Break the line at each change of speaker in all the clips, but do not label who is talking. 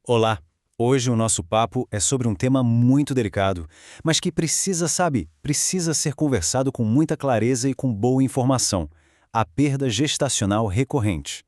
Olá! Hoje o nosso papo é sobre um tema muito delicado, mas que precisa ser conversado com muita clareza e com boa informação: a perda gestacional recorrente.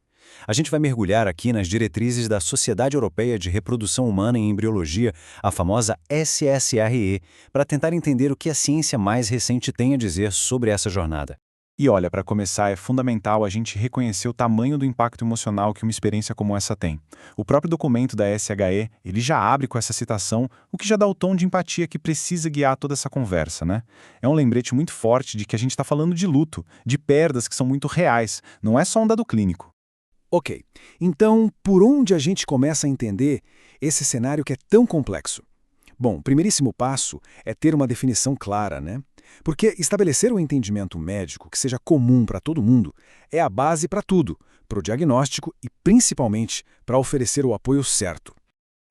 A gente vai mergulhar aqui nas diretrizes da Sociedade Europeia de Reprodução Humana e Embriologia, a famosa SSRE, para tentar entender o que a ciência mais recente tem a dizer sobre essa jornada.
E olha, para começar, é fundamental a gente reconhecer o tamanho do impacto emocional que uma experiência como essa tem. O próprio documento da SHE, ele já abre com essa citação, o que já dá o tom de empatia que precisa guiar toda essa conversa, né? É um lembrete muito forte de que a gente está falando de luto, de perdas que são muito reais, não é só um dado clínico.
Ok, então por onde a gente começa a entender esse cenário que é tão complexo? Bom, o primeiríssimo passo é ter uma definição clara, né? Porque estabelecer um entendimento médico que seja comum para todo mundo é a base para tudo, para o diagnóstico e principalmente para oferecer o apoio certo.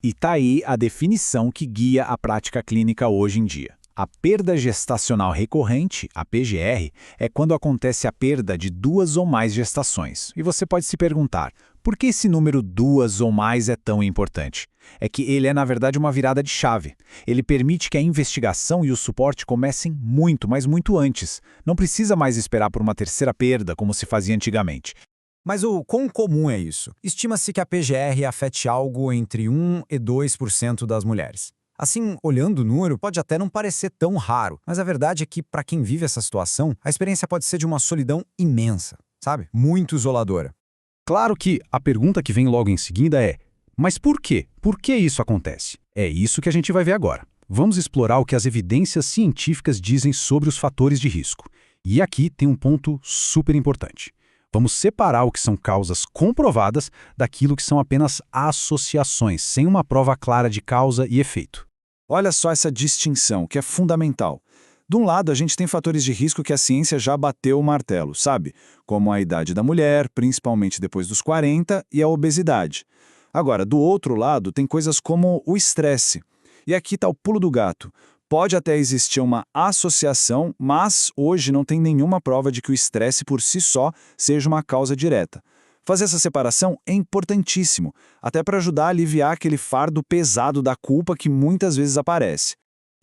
E tá aí a definição que guia a prática clínica hoje em dia. A perda gestacional recorrente, a PGR, é quando acontece a perda de 2 ou mais gestações. E você pode se perguntar, por que esse número 2 ou mais é tão importante? É que ele é, na verdade, uma virada de chave. Ele permite que a investigação e o suporte comecem muito, mas muito antes. Não precisa mais esperar por uma terceira perda, como se fazia antigamente.
Mas o quão comum é isso? Estima-se que a PGR afete algo entre 1 e 2% das mulheres. Assim, olhando o número, pode até não parecer tão raro, mas a verdade é que, para quem vive essa situação, a experiência pode ser de uma solidão imensa, sabe? Muito isoladora.
Claro que a pergunta que vem logo em seguida é: mas por quê? Por que isso acontece? É isso que a gente vai ver agora. Vamos explorar o que as evidências científicas dizem sobre os fatores de risco. E aqui tem um ponto super importante. Vamos separar o que são causas comprovadas daquilo que são apenas associações, sem uma prova clara de causa e efeito.
Olha só essa distinção, que é fundamental. De um lado, a gente tem fatores de risco que a ciência já bateu o martelo, sabe? Como a idade da mulher, principalmente depois dos 40, e a obesidade. Agora, do outro lado, tem coisas como o estresse. E aqui está o pulo do gato. Pode até existir uma associação, mas hoje não tem nenhuma prova de que o estresse por si só seja uma causa direta. Fazer essa separação é importantíssimo, até para ajudar a aliviar aquele fardo pesado da culpa que muitas vezes aparece.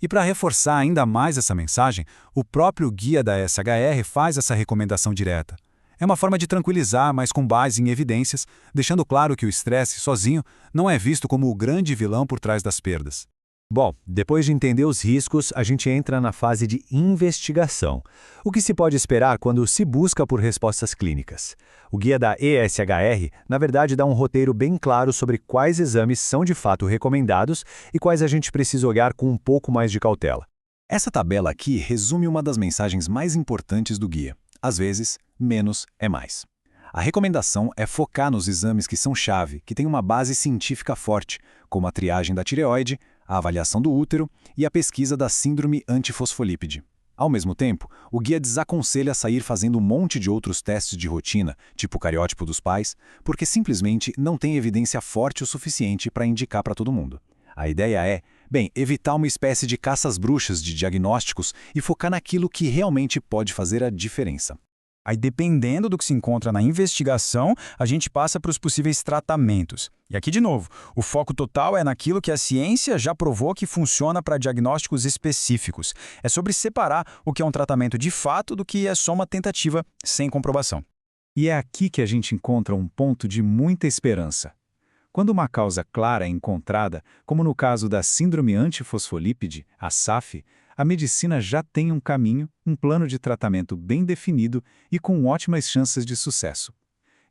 E para reforçar ainda mais essa mensagem, o próprio guia da SHR faz essa recomendação direta. É uma forma de tranquilizar, mas com base em evidências, deixando claro que o estresse sozinho não é visto como o grande vilão por trás das perdas.
Bom, depois de entender os riscos, a gente entra na fase de investigação. O que se pode esperar quando se busca por respostas clínicas? O guia da ESHR, na verdade, dá um roteiro bem claro sobre quais exames são de fato recomendados e quais a gente precisa olhar com um pouco mais de cautela.
Essa tabela aqui resume uma das mensagens mais importantes do guia. Às vezes, menos é mais. A recomendação é focar nos exames que são chave, que têm uma base científica forte, como a triagem da tireoide, a avaliação do útero e a pesquisa da síndrome antifosfolípide. Ao mesmo tempo, o guia desaconselha sair fazendo um monte de outros testes de rotina, tipo o cariótipo dos pais, porque simplesmente não tem evidência forte o suficiente para indicar para todo mundo. A ideia é, evitar uma espécie de caças bruxas de diagnósticos e focar naquilo que realmente pode fazer a diferença.
Aí, dependendo do que se encontra na investigação, a gente passa para os possíveis tratamentos. E aqui, de novo, o foco total é naquilo que a ciência já provou que funciona para diagnósticos específicos. É sobre separar o que é um tratamento de fato do que é só uma tentativa sem comprovação.
E é aqui que a gente encontra um ponto de muita esperança. Quando uma causa clara é encontrada, como no caso da síndrome antifosfolípide, a SAF, a medicina já tem um caminho, um plano de tratamento bem definido e com ótimas chances de sucesso.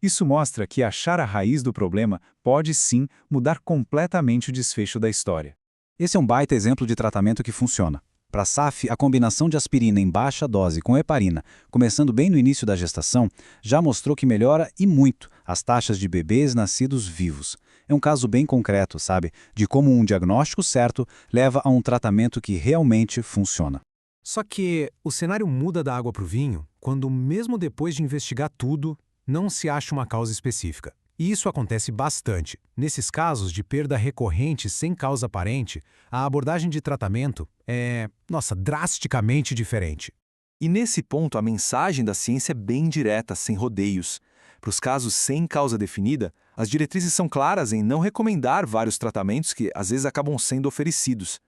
Isso mostra que achar a raiz do problema pode sim mudar completamente o desfecho da história. Esse é um baita exemplo de tratamento que funciona. Para a SAF, a combinação de aspirina em baixa dose com heparina, começando bem no início da gestação, já mostrou que melhora e muito as taxas de bebês nascidos vivos. É um caso bem concreto, sabe, de como um diagnóstico certo leva a um tratamento que realmente funciona.
Só que o cenário muda da água para o vinho quando, mesmo depois de investigar tudo, não se acha uma causa específica. E isso acontece bastante. Nesses casos de perda recorrente sem causa aparente, a abordagem de tratamento é, drasticamente diferente.
E nesse ponto, a mensagem da ciência é bem direta, sem rodeios. Para os casos sem causa definida, as diretrizes são claras em não recomendar vários tratamentos que às vezes acabam sendo oferecidos.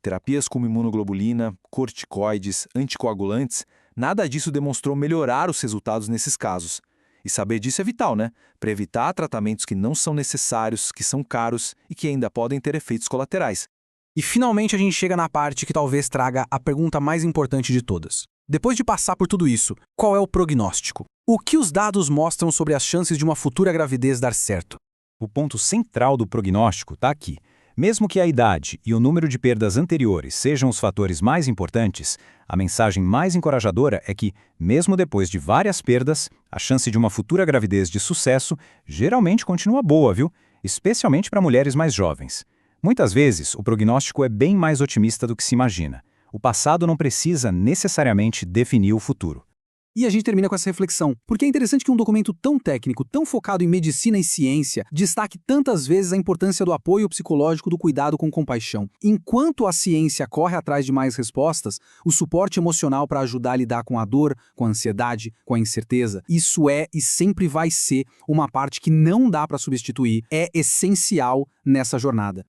Terapias como imunoglobulina, corticoides, anticoagulantes, nada disso demonstrou melhorar os resultados nesses casos. E saber disso é vital, né? Para evitar tratamentos que não são necessários, que são caros e que ainda podem ter efeitos colaterais.
E finalmente a gente chega na parte que talvez traga a pergunta mais importante de todas. Depois de passar por tudo isso, qual é o prognóstico? O que os dados mostram sobre as chances de uma futura gravidez dar certo?
O ponto central do prognóstico está aqui. Mesmo que a idade e o número de perdas anteriores sejam os fatores mais importantes, a mensagem mais encorajadora é que, mesmo depois de várias perdas, a chance de uma futura gravidez de sucesso geralmente continua boa, viu? Especialmente para mulheres mais jovens. Muitas vezes, o prognóstico é bem mais otimista do que se imagina. O passado não precisa necessariamente definir o futuro.
E a gente termina com essa reflexão, porque é interessante que um documento tão técnico, tão focado em medicina e ciência, destaque tantas vezes a importância do apoio psicológico do cuidado com compaixão. Enquanto a ciência corre atrás de mais respostas, o suporte emocional para ajudar a lidar com a dor, com a ansiedade, com a incerteza, isso é e sempre vai ser uma parte que não dá para substituir, é essencial nessa jornada.